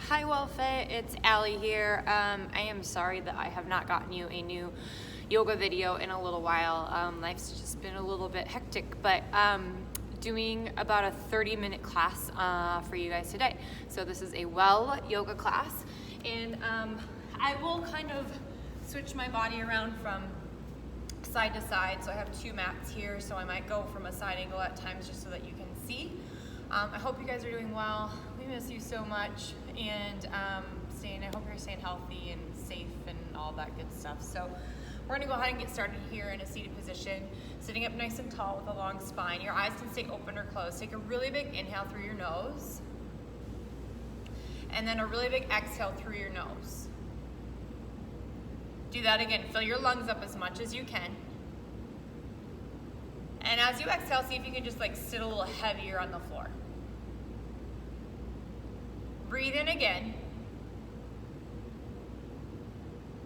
Hi WellFit, it's Allie here. I am sorry that I have not gotten you a new yoga video in a little while. Life's just been a little bit hectic, but doing about a 30-minute class for you guys today. So this is a well yoga class, and I will kind of switch my body around from side to side. So I have two mats here, so I might go from a side angle at times just so that you can see. I hope you guys are doing well. We miss you so much, and I hope you're staying healthy and safe and all that good stuff. So we're gonna go ahead and get started here in a seated position, sitting up nice and tall with a long spine. Your eyes can stay open or closed. Take a really big inhale through your nose, and then a really big exhale through your nose. Do that again. Fill your lungs up as much as you can. And as you exhale, see if you can just sit a little heavier on the floor. Breathe in again.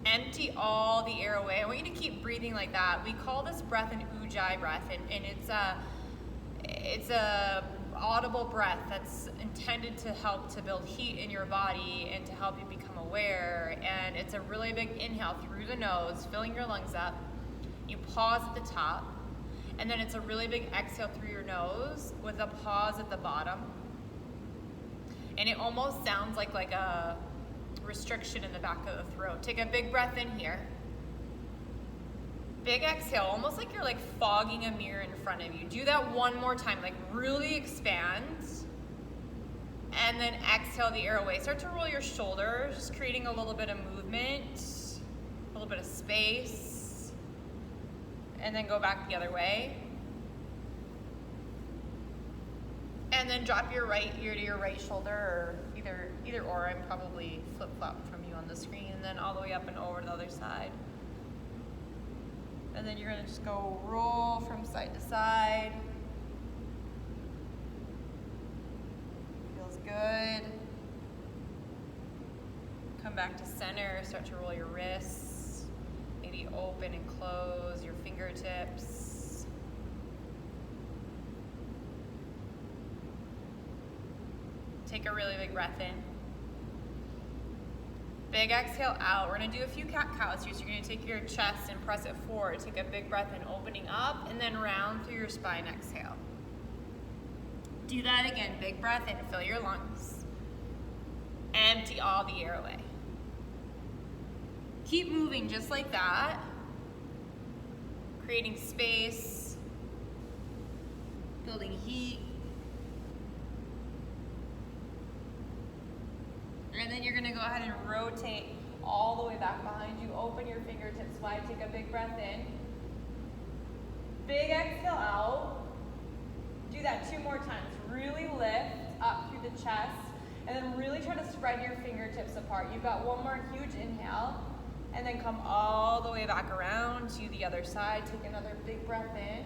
Empty all the air away. I want you to keep breathing like that. We call this breath an ujjayi breath, and it's a audible breath that's intended to help to build heat in your body and to help you become aware. And it's a really big inhale through the nose, filling your lungs up. You pause at the top. And then it's a really big exhale through your nose with a pause at the bottom. And it almost sounds like a restriction in the back of the throat. Take a big breath in here. Big exhale, almost like you're fogging a mirror in front of you. Do that one more time, really expand. And then exhale the air away. Start to roll your shoulders, just creating a little bit of movement, a little bit of space. And then go back the other way. And then drop your right ear to your right shoulder, or either or. I'm probably flip-flop from you on the screen, and then all the way up and over to the other side. And then you're gonna just go roll from side to side. Feels good. Come back to center, start to roll your wrists. Maybe open and close your fingertips. Take a really big breath in. Big exhale out. We're gonna do a few cat-cows here. So you're gonna take your chest and press it forward. Take a big breath in, opening up, and then round through your spine, exhale. Do that again. Big breath in, fill your lungs. Empty all the air away. Keep moving just like that, creating space, building heat. And then you're gonna go ahead and rotate all the way back behind you. Open your fingertips wide, take a big breath in. Big exhale out. Do that 2 more times. Really lift up through the chest, and then really try to spread your fingertips apart. You've got one more huge inhale. And then come all the way back around to the other side. Take another big breath in.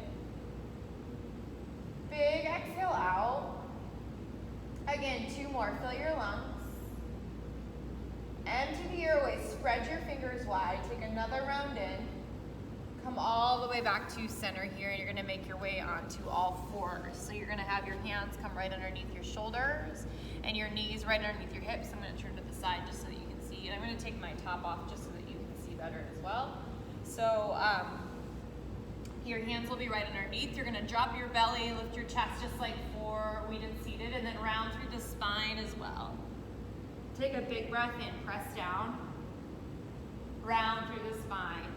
Big exhale out. Again, 2 more. Fill your lungs. Empty the airway. Spread your fingers wide. Take another round in. Come all the way back to center here, and you're going to make your way onto all fours. So you're going to have your hands come right underneath your shoulders and your knees right underneath your hips. I'm going to turn to the side just so that you can see. And I'm going to take my top off just so that you can see better as well. So your hands will be right underneath. You're going to drop your belly, lift your chest just like for we did seated, and then round through the spine as well. Take a big breath in, press down, round through the spine.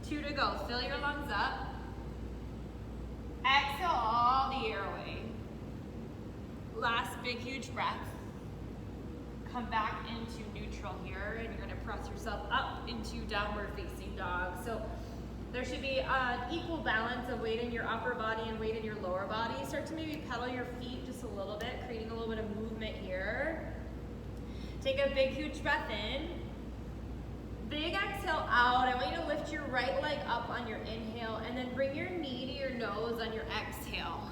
2 to go. Fill your lungs up. Exhale all the air away. Last big, huge breath. Come back into neutral here, and you're going to press yourself up into downward facing dog. So there should be an equal balance of weight in your upper body and weight in your lower body. Start to maybe pedal your feet just a little bit, creating a little bit of movement here. Take a big, huge breath in. Big exhale out. I want you to lift your right leg up on your inhale, and then bring your knee to your nose on your exhale.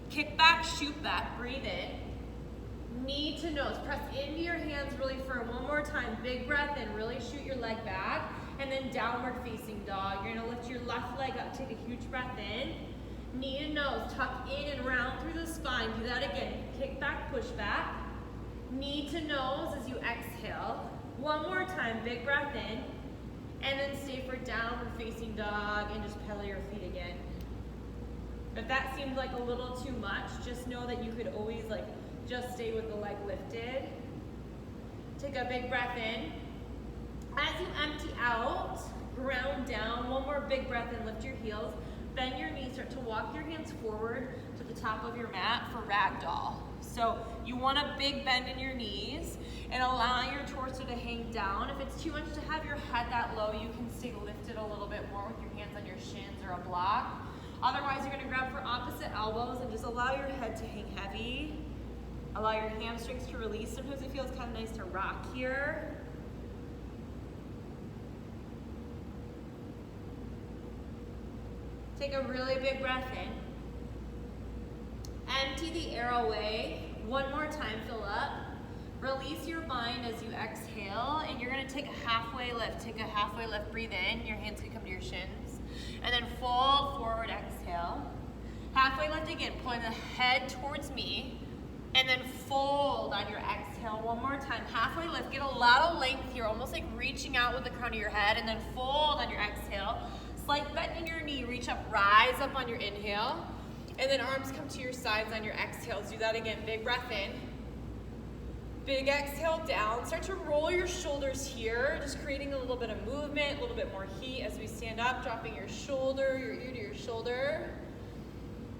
Kick back, shoot back, breathe in. Knee to nose. Press into your hands really firm. One more time. Big breath in. Really shoot your leg back. And then downward facing dog. You're going to lift your left leg up. Take a huge breath in. Knee to nose, tuck in and round through the spine. Do that again. Kick back, push back. knee to nose as you exhale. One more time, big breath in, and then stay for downward facing dog and just pedal your feet again. If that seemed like a little too much, just know that you could always just stay with the leg lifted. Take a big breath in. As you empty out, ground down. One more big breath in, lift your heels. Bend your knees, start to walk your hands forward to the top of your mat for ragdoll. So you want a big bend in your knees and allow your torso to hang down. If it's too much to have your head that low, you can stay lifted a little bit more with your hands on your shins or a block. Otherwise, you're gonna grab for opposite elbows and just allow your head to hang heavy. Allow your hamstrings to release. Sometimes it feels kind of nice to rock here. Take a really big breath in. Empty the air away. One more time, fill up. Release your mind as you exhale, and you're gonna take a halfway lift. Take a halfway lift, breathe in. Your hands can come to your shins. And then fold forward, exhale. Halfway lift again, pulling the head towards me. And then fold on your exhale one more time. Halfway lift, get a lot of length here, almost like reaching out with the crown of your head, and then fold on your exhale. Slight bend in your knee, reach up, rise up on your inhale. And then arms come to your sides on your exhale. Do that again, big breath in. Big exhale down. Start to roll your shoulders here, just creating a little bit of movement, a little bit more heat as we stand up, dropping your shoulder, your ear to your shoulder.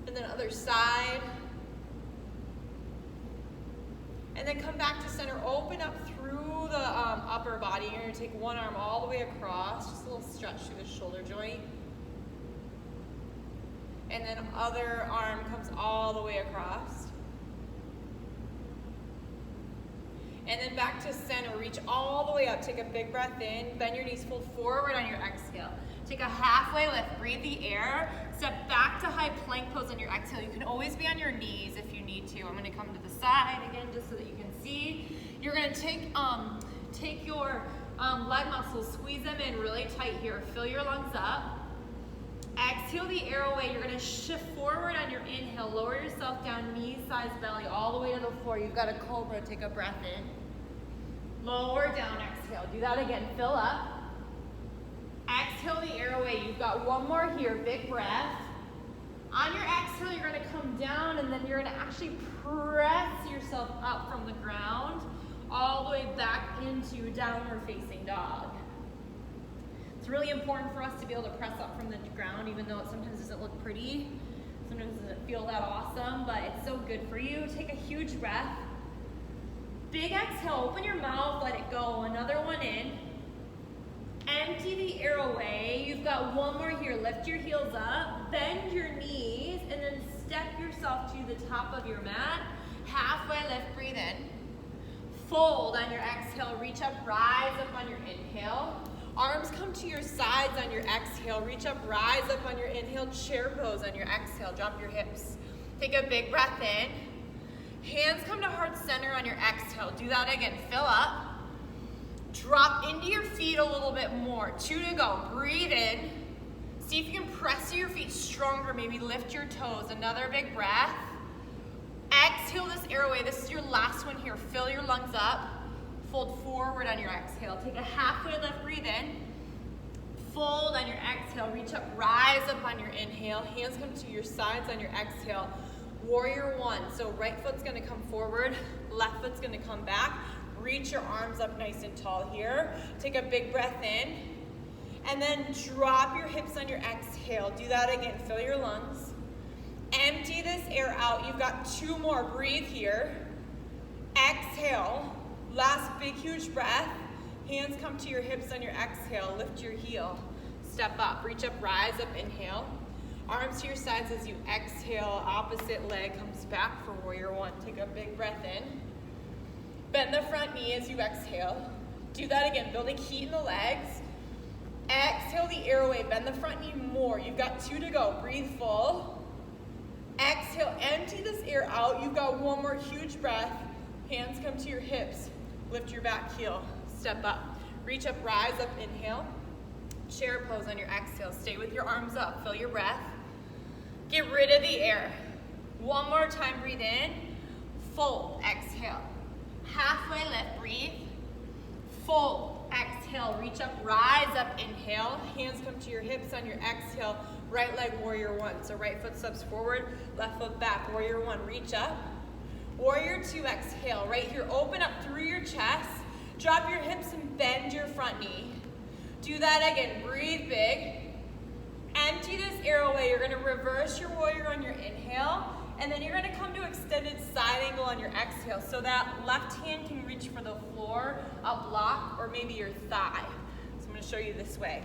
And then other side. And then come back to center, open up through the upper body. You're gonna take one arm all the way across, just a little stretch through the shoulder joint. And then other arm comes all the way across. And then back to center, reach all the way up, take a big breath in, bend your knees, fold forward on your exhale. Take a halfway lift, breathe the air, step back to high plank pose on your exhale. You can always be on your knees if you need to. I'm gonna come to the side again just so that you can see. You're gonna take your leg muscles, squeeze them in really tight here, fill your lungs up. Exhale the air away. You're gonna shift forward on your inhale, lower yourself down, knees, thighs, belly, all the way to the floor. You've got a cobra, take a breath in. Lower down, exhale. Do that again, fill up. Exhale the air away. You've got one more here, big breath. On your exhale, you're gonna come down and then you're gonna actually press yourself up from the ground all the way back into downward facing dog. It's really important for us to be able to press up from the ground, even though it sometimes doesn't look pretty. Sometimes it doesn't feel that awesome, but it's so good for you. Take a huge breath. Big exhale, open your mouth, let it go. Another one in. Empty the air away. You've got one more here. Lift your heels up, bend your knees, and then step yourself to the top of your mat. Halfway lift, breathe in. Fold on your exhale, reach up, rise up on your inhale. Arms come to your sides on your exhale. Reach up, rise up on your inhale. Chair pose on your exhale. Drop your hips. Take a big breath in. Hands come to heart center on your exhale. Do that again. Fill up. Drop into your feet a little bit more. 2 to go. Breathe in. See if you can press your feet stronger. Maybe lift your toes. Another big breath. Exhale this air away. This is your last one here. Fill your lungs up. Fold forward on your exhale. Take a halfway lift, breathe in. Fold on your exhale. Reach up, rise up on your inhale. Hands come to your sides on your exhale. Warrior one. So right foot's gonna come forward, left foot's gonna come back. Reach your arms up nice and tall here. Take a big breath in. And then drop your hips on your exhale. Do that again, fill your lungs. Empty this air out. You've got 2 more, breathe here. Exhale. Last big, huge breath. Hands come to your hips on your exhale. Lift your heel. Step up, reach up, rise up, inhale. Arms to your sides as you exhale. Opposite leg comes back for warrior one. Take a big breath in. Bend the front knee as you exhale. Do that again, building heat in the legs. Exhale the air away, bend the front knee more. You've got 2 to go, breathe full. Exhale, empty this air out. You've got 1 more huge breath. Hands come to your hips. Lift your back heel, step up. Reach up, rise up, inhale. Chair pose on your exhale. Stay with your arms up, fill your breath. Get rid of the air. 1 more time, breathe in. Fold, exhale. lift, breathe. Fold, exhale, reach up, rise up, inhale. Hands come to your hips on your exhale. Right leg, warrior one. So right foot steps forward, left foot back. Warrior one, reach up. Warrior two, exhale. Right here, open up through your chest. Drop your hips and bend your front knee. Do that again, breathe big. Empty this air away. You're gonna reverse your warrior on your inhale, and then you're gonna come to extended side angle on your exhale. So that left hand can reach for the floor, a block, or maybe your thigh. So I'm gonna show you this way.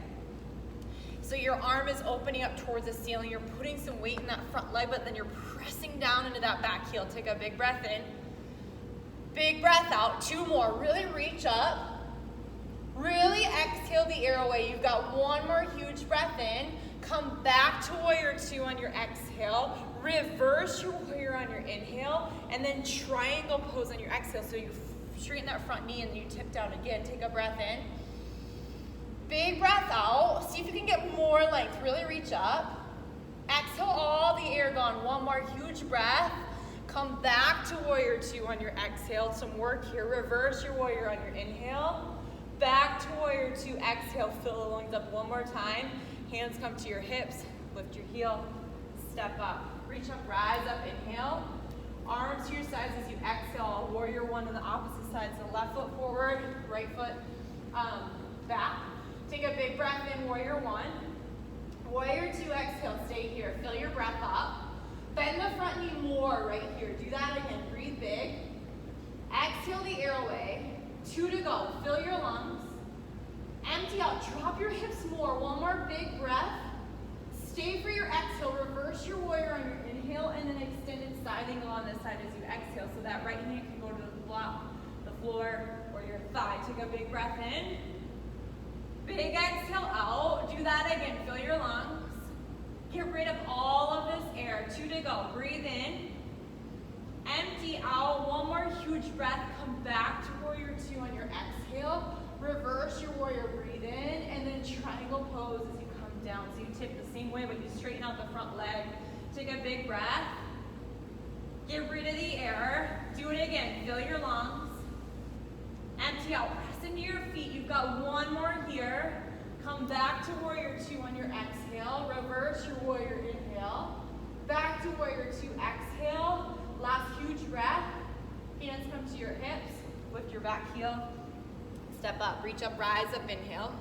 So your arm is opening up towards the ceiling. You're putting some weight in that front leg, but then you're pressing down into that back heel. Take a big breath in. Big breath out. Two more. Really reach up. Really exhale the air away. You've got one more huge breath in. Come back to warrior two on your exhale. Reverse your warrior on your inhale. And then triangle pose on your exhale. So you straighten that front knee and you tip down again. Take a breath in. Big breath out. See if you can get more length. Really reach up. Exhale all the air gone. One more huge breath. Come back to warrior two on your exhale. Some work here. Reverse your warrior on your inhale. Back to warrior two, exhale, fill the lungs up one more time. Hands come to your hips, lift your heel, step up. Reach up, rise up, inhale. Arms to your sides as you exhale. Warrior one on the opposite side. So left foot forward, right foot back. Take a big breath in, warrior one. Warrior two, exhale, stay here. Fill your breath up. Bend the front knee more right here. Do that again, breathe big. Exhale the air away. Two to go. Fill your lungs. Empty out. Drop your hips more. One more big breath. Stay for your exhale. Reverse your warrior on your inhale and then extended side angle on this side as you exhale. So that right hand can go to the block, the floor, or your thigh. Take a big breath in. Big exhale out. Do that again. Fill your lungs. Get rid of all of this air. Two to go. Breathe in. Empty out. One more huge breath. Come back to warrior two on your exhale. Reverse your warrior. Breathe in. And then triangle pose as you come down. So you tip the same way, but you straighten out the front leg. Take a big breath. Get rid of the air. Do it again. Fill your lungs. Empty out. Press into your feet. You've got one more here. Come back to warrior two on your exhale. Reverse your warrior. Inhale. Back to warrior two. Exhale. Last huge breath. Hands come to your hips. Lift your back heel. Step up. Reach up, rise up, inhale.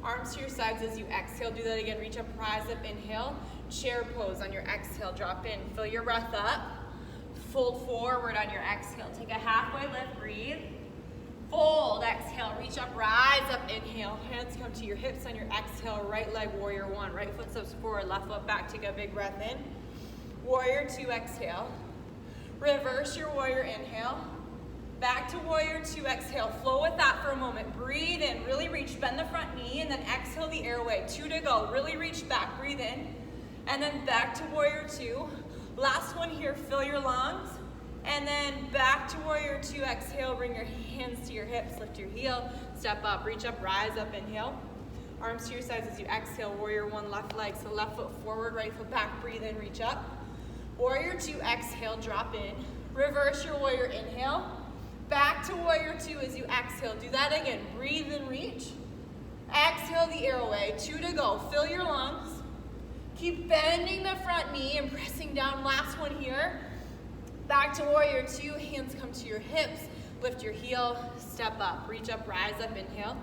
Arms to your sides as you exhale. Do that again. Reach up, rise up, inhale. Chair pose on your exhale. Drop in. Fill your breath up. Fold forward on your exhale. Take a halfway lift. Breathe. Fold. Exhale. Reach up, rise up, inhale. Hands come to your hips on your exhale. Right leg, warrior one. Right foot steps forward. Left foot back. Take a big breath in. Warrior two. Exhale. Reverse your warrior, inhale. Back to warrior two, exhale. Flow with that for a moment. Breathe in, really reach, bend the front knee, and then exhale the airway. Two to go, really reach back, breathe in. And then back to warrior two. Last one here, fill your lungs. And then back to warrior two, exhale, bring your hands to your hips, lift your heel, step up, reach up, rise up, inhale. Arms to your sides as you exhale, warrior one, left leg. So left foot forward, right foot back, breathe in, reach up. Warrior two, exhale, drop in. Reverse your warrior, inhale. Back to warrior two as you exhale. Do that again, breathe and reach. Exhale the airway, two to go. Fill your lungs. Keep bending the front knee and pressing down. Last one here. Back to warrior two, hands come to your hips. Lift your heel, step up, reach up, rise up, inhale.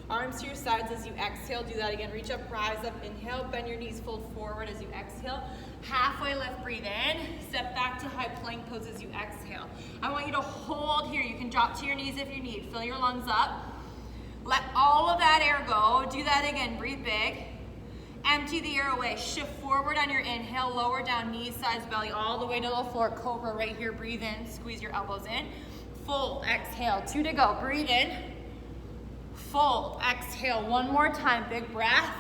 Arms to your sides as you exhale. Do that again. Reach up, rise up, inhale. Bend your knees, fold forward as you exhale. Halfway lift, breathe in. Step back to high plank pose as you exhale. I want you to hold here. You can drop to your knees if you need. Fill your lungs up. Let all of that air go. Do that again. Breathe big. Empty the air away. Shift forward on your inhale. Lower down, knees, sides, belly, all the way to the floor. Cobra right here. Breathe in. Squeeze your elbows in. Fold. Exhale. Two to go. Breathe in. Fold. Exhale. One more time. Big breath.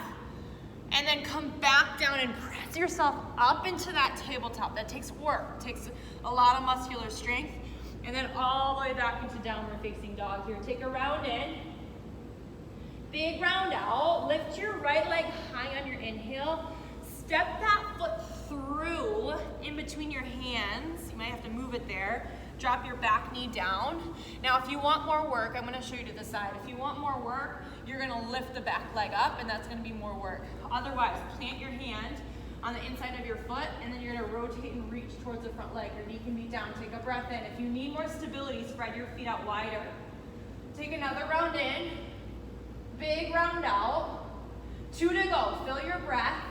And then come back down and press yourself up into that tabletop. That takes work. It takes a lot of muscular strength. And then all the way back into downward facing dog here. Take a round in. Big round out. Lift your right leg high on your inhale. Step that foot through in between your hands. You might have to move it there. drop your back knee down. Now if you want more work, I'm gonna show you to the side. If you want more work, you're gonna lift the back leg up and that's gonna be more work. Otherwise, plant your hand on the inside of your foot and then you're gonna rotate and reach towards the front leg. Your knee can be down, take a breath in. If you need more stability, spread your feet out wider. Take another round in, big round out. 2 to go, fill your breath.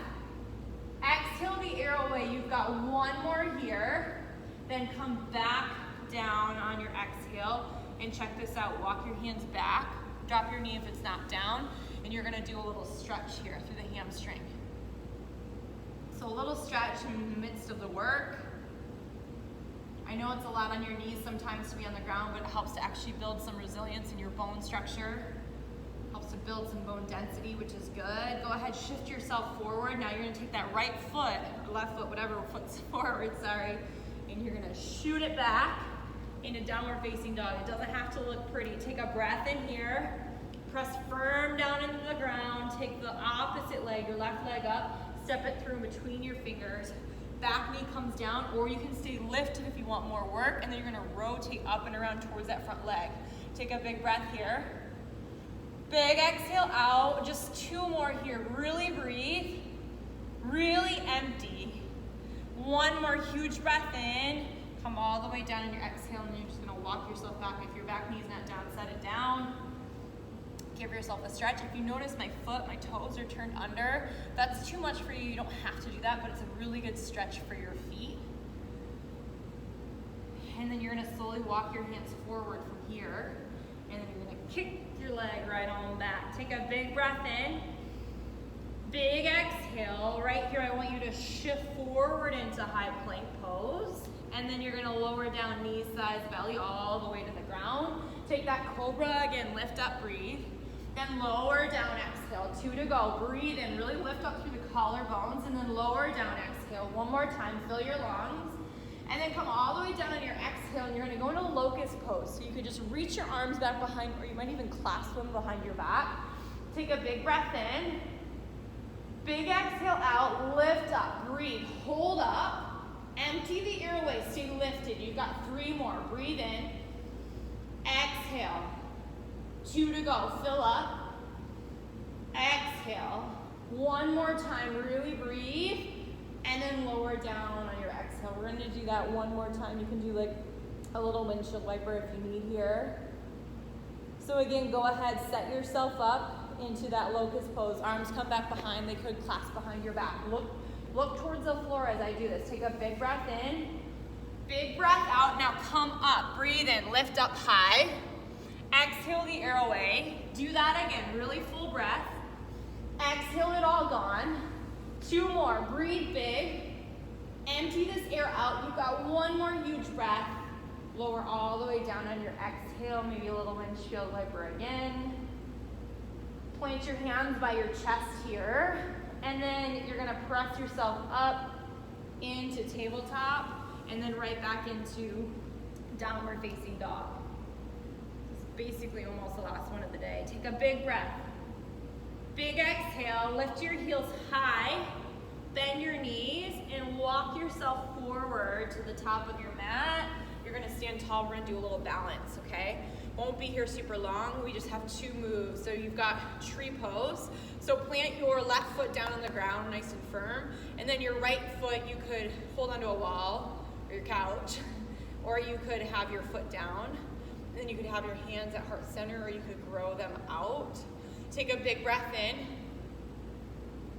Exhale the air away, you've got 1 more here. Then come back down on your exhale and check this out. Walk your hands back, drop your knee if it's not down, and you're gonna do a little stretch here through the hamstring. So a little stretch in the midst of the work. I know it's a lot on your knees sometimes to be on the ground, but it helps to actually build some resilience in your bone structure. Helps to build some bone density, which is good. Go ahead, shift yourself forward. Now you're gonna take that right foot, or left foot, whatever foot's forward, sorry, and you're gonna shoot it back into downward facing dog. It doesn't have to look pretty. Take a breath in here, press firm down into the ground, take the opposite leg, your left leg up, step it through between your fingers. Back knee comes down, or you can stay lifted if you want more work, and then you're gonna rotate up and around towards that front leg. Take a big breath here. Big exhale out, just 2 more here. Really breathe, really empty. 1 more huge breath in. Come all the way down in your exhale, and you're just gonna walk yourself back. If your back knee's not down, set it down. Give yourself a stretch. If you notice my foot, my toes are turned under, that's too much for you. You don't have to do that, but it's a really good stretch for your feet. And then you're gonna slowly walk your hands forward from here, and then you're gonna kick your leg right on back. Take a big breath in. Big exhale. Right here, I want you to shift forward into high plank pose. And then you're gonna lower down knees, thighs, belly, all the way to the ground. Take that cobra, again, lift up, breathe. Then lower down, exhale. 2 to go. Breathe in, really lift up through the collarbones, and then lower down, exhale. 1 more time, fill your lungs. And then come all the way down on your exhale, and you're gonna go into locust pose. So you could just reach your arms back behind, or you might even clasp them behind your back. Take a big breath in. Big exhale out, lift up, breathe, hold up. Empty the airway, stay lifted. You've got 3 more, breathe in. Exhale. 2 to go, fill up. Exhale. 1 more time, really breathe. And then lower down on your exhale. We're gonna do that 1 more time. You can do like a little windshield wiper if you need here. So again, go ahead, set yourself up into that locust pose. Arms come back behind, they could clasp behind your back. Look towards the floor as I do this. Take a big breath in, big breath out. Now come up, breathe in, lift up high. Exhale the air away. Do that again, really full breath. Exhale it all gone. 2 more, breathe big. Empty this air out. You've got 1 more huge breath. Lower all the way down on your exhale, maybe a little windshield wiper again. Plant your hands by your chest here. And then you're gonna press yourself up into tabletop and then right back into downward facing dog. It's basically almost the last one of the day. Take a big breath. Big exhale, lift your heels high, bend your knees, and walk yourself forward to the top of your mat. You're gonna stand tall, we're gonna do a little balance, okay? Won't be here super long, we just have 2 moves. So you've got tree pose. So plant your left foot down on the ground, nice and firm, and then your right foot, you could hold onto a wall or your couch, or you could have your foot down, and then you could have your hands at heart center, or you could grow them out. Take a big breath in,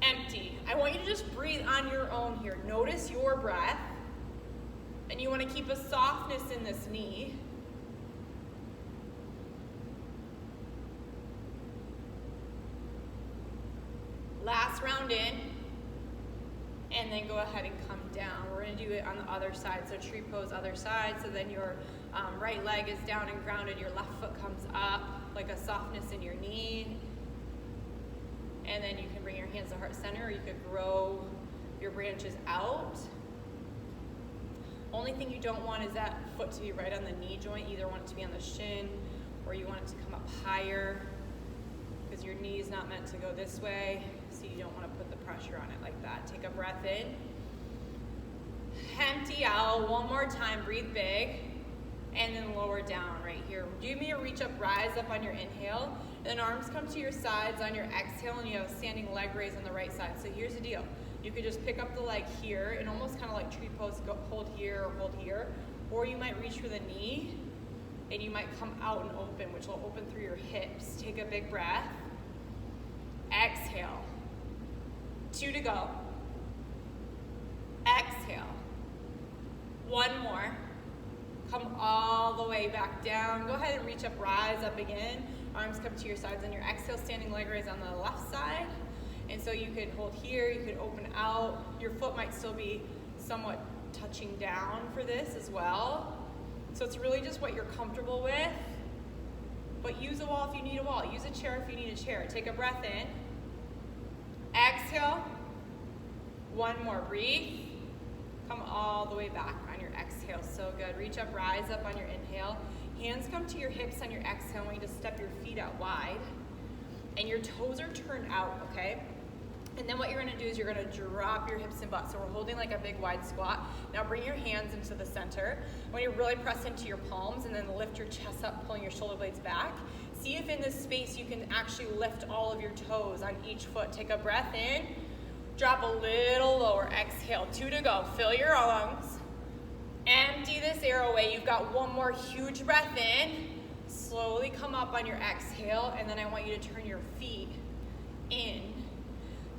empty. I want you to just breathe on your own here. Notice your breath, and you want to keep a softness in this knee. Last round in, and then go ahead and come down. We're gonna do it on the other side, so tree pose other side, so then your right leg is down and grounded, your left foot comes up, like a softness in your knee, and then you can bring your hands to heart center, or you could grow your branches out. Only thing you don't want is that foot to be right on the knee joint. You either want it to be on the shin, or you want it to come up higher, because your knee is not meant to go this way, so you don't want to put the pressure on it like that. Take a breath in. Empty out. 1 more time. Breathe big. and then lower down right here. Give me a reach up, rise up on your inhale, and then arms come to your sides on your exhale, and you have a standing leg raise on the right side. So here's the deal. You could just pick up the leg here and almost kind of like tree pose, go, hold here or hold here, or you might reach for the knee and you might come out and open, which will open through your hips. Take a big breath. Exhale. 2 to go. Exhale. 1 more. Come all the way back down. Go ahead and reach up, rise up again. Arms come to your sides on your exhale, standing leg raise on the left side. And so you could hold here, you could open out. Your foot might still be somewhat touching down for this as well. So it's really just what you're comfortable with. But use a wall if you need a wall. Use a chair if you need a chair. Take a breath in. Exhale. 1 more, breathe. Come all the way back on your exhale, so good. Reach up, rise up on your inhale. Hands come to your hips on your exhale. I want you to step your feet out wide. And your toes are turned out, okay? And then what you're gonna do is you're gonna drop your hips and butt. So we're holding like a big wide squat. Now bring your hands into the center. I want you to really press into your palms and then lift your chest up, pulling your shoulder blades back. See if in this space you can actually lift all of your toes on each foot. Take a breath in, drop a little lower, exhale, 2 to go. Fill your lungs, empty this air away. You've got 1 more huge breath in. Slowly come up on your exhale, and then I want you to turn your feet in.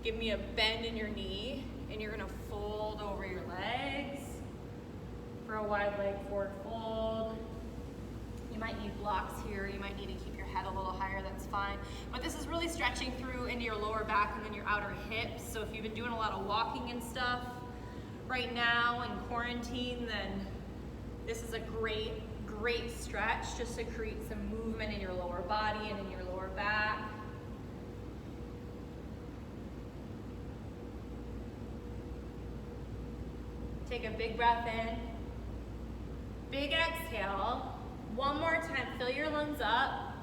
Give me a bend in your knee, and you're gonna fold over your legs for a wide leg forward fold. You might need blocks here. You might need to keep your head a little higher, that's fine. But this is really stretching through into your lower back and then your outer hips. So if you've been doing a lot of walking and stuff right now in quarantine, then this is a great stretch just to create some movement in your lower body and in your lower back. Take a big breath in, big exhale. 1 more time, fill your lungs up,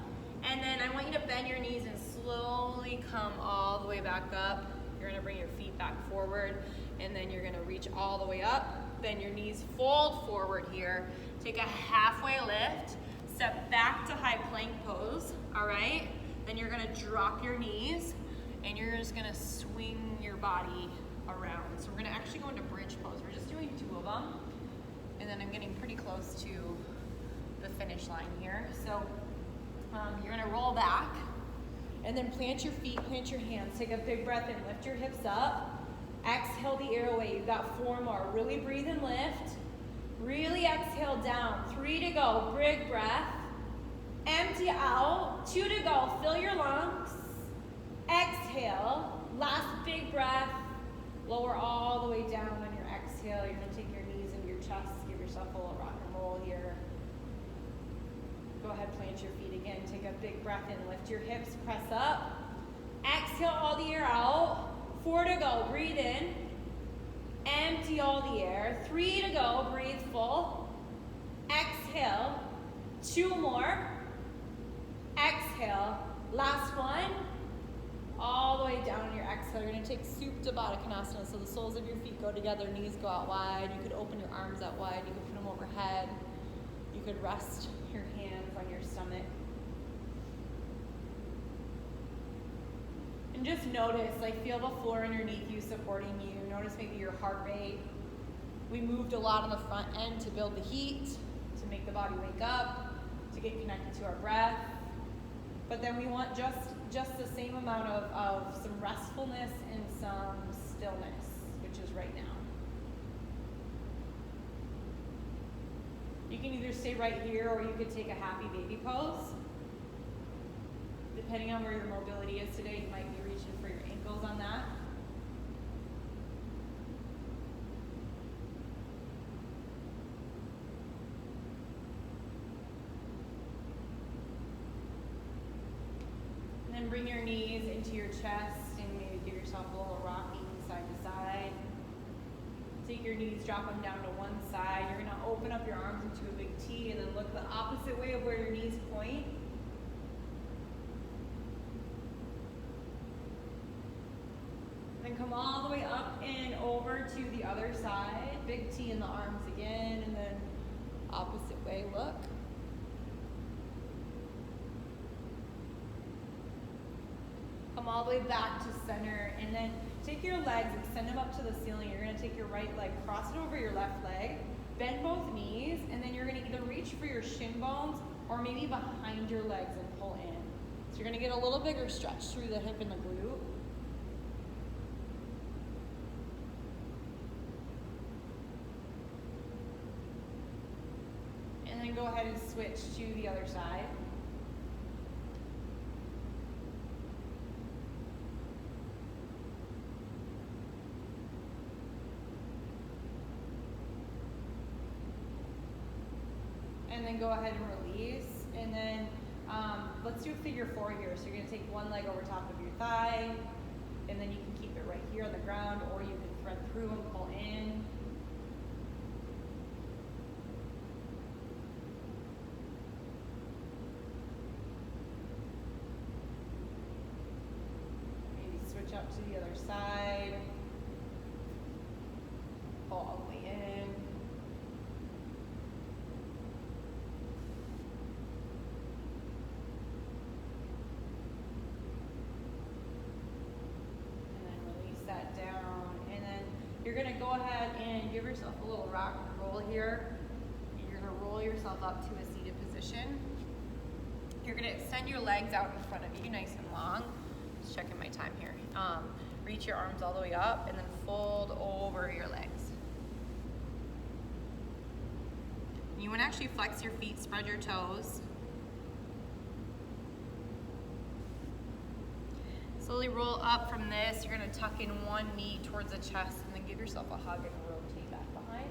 and then I want you to bend your knees and slowly come all the way back up. You're gonna bring your feet back forward, and then you're gonna reach all the way up. Bend your knees, fold forward here. Take a halfway lift, step back to high plank pose, all right? Then you're gonna drop your knees, and you're just gonna swing your body around. So we're gonna actually go into bridge pose. We're just doing 2 of them, and then I'm getting pretty close to the finish line here. So you're gonna roll back, and then plant your feet, plant your hands. Take a big breath in, lift your hips up. Exhale the air away. You've got 4 more. Really breathe and lift. Really exhale down. 3 to go. Big breath. Empty out. 2 to go. Fill your lungs. Exhale. Last big breath. Lower all the way down on your exhale. You're gonna take your knees into your chest. Give yourself a little rock and roll here. Go ahead, plant your feet again. Take a big breath in. Lift your hips. Press up. Exhale all the air out. 4 to go. Breathe in. Empty all the air. 3 to go. Breathe full. Exhale. 2 more. Exhale. Last one. All the way down on your exhale. You're going to take Supta Baddha Konasana. So the soles of your feet go together, knees go out wide. You could open your arms out wide. You could put them overhead. You could rest your hands on your stomach. And just notice, like, feel the floor underneath you supporting you. Notice maybe your heart rate. We moved a lot on the front end to build the heat, to make the body wake up, to get connected to our breath. But then we want just the same amount of some restfulness and some stillness, which is right now. You can either stay right here or you could take a happy baby pose. Depending on where your mobility is today, you might be reaching for your ankles on that. And then bring your knees into your chest and maybe give yourself a little rocking side to side. Take your knees, drop them down to one side. You're gonna open up your arms into a big T and then look the opposite way of where your knees point. Then come all the way up and over to the other side. Big T in the arms again, and then Opposite way, look. Come all the way back to center, and then take your legs, extend them up to the ceiling. You're gonna take your right leg, cross it over your left leg, bend both knees, and then you're gonna either reach for your shin bones or maybe behind your legs and pull in. So you're gonna get a little bigger stretch through the hip and the glute. And then go ahead and switch to the other side. And then go ahead and release. And then let's do a figure 4 here. So you're gonna take one leg over top of your thigh, and then you can keep it right here on the ground, or you can thread through and pull in. Maybe switch up to the other side. Pull all the way in. Down, and then you're gonna go ahead and give yourself a little rock and roll here. You're gonna roll yourself up to a seated position. You're gonna extend your legs out in front of you, nice and long. Just checking my time here. Reach your arms all the way up, and then fold over your legs. You wanna actually flex your feet, spread your toes. Slowly roll up from this. You're gonna tuck in one knee towards the chest and then give yourself a hug and rotate back behind.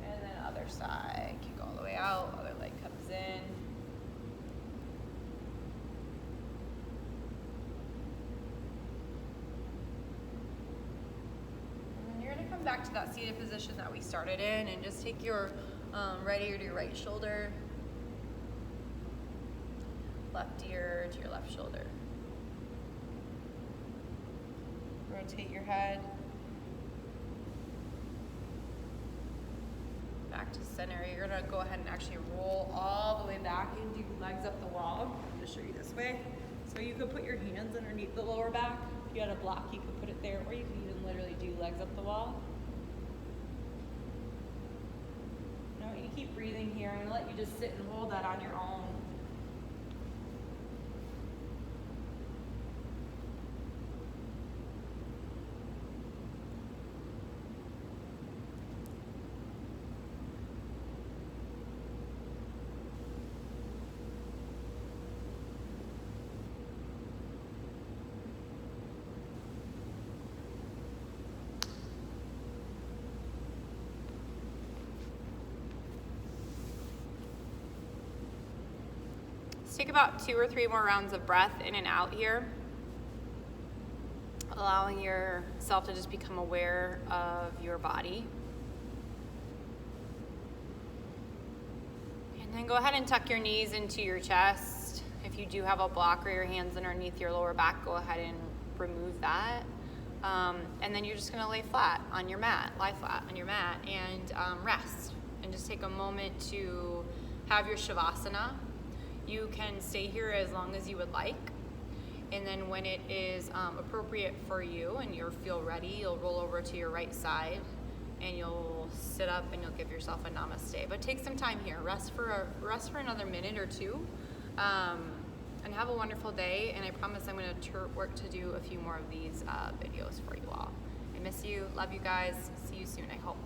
And then other side, kick all the way out, other leg comes in. Come back to that seated position that we started in, and just take your right ear to your right shoulder, left ear to your left shoulder. Rotate your head back to center. You're gonna go ahead and actually roll all the way back and do legs up the wall. I'm gonna show you this way. So you could put your hands underneath the lower back. If you had a block, you could put it there, or you could even literally do legs up the wall. You keep breathing here. I'm gonna let you just sit and hold that on your own. Let's take about 2 or 3 more rounds of breath in and out here, allowing yourself to just become aware of your body. And then go ahead and tuck your knees into your chest. If you do have a block or your hands underneath your lower back, go ahead and remove that. And then you're just gonna lay flat on your mat, lie flat on your mat, and rest. And just take a moment to have your Shavasana. You can stay here as long as you would like. And then when it is appropriate for you and you feel ready, you'll roll over to your right side and you'll sit up and you'll give yourself a namaste. But take some time here, rest for another minute or two, and have a wonderful day. And I promise I'm gonna work to do a few more of these videos for you all. I miss you, love you guys, see you soon, I hope.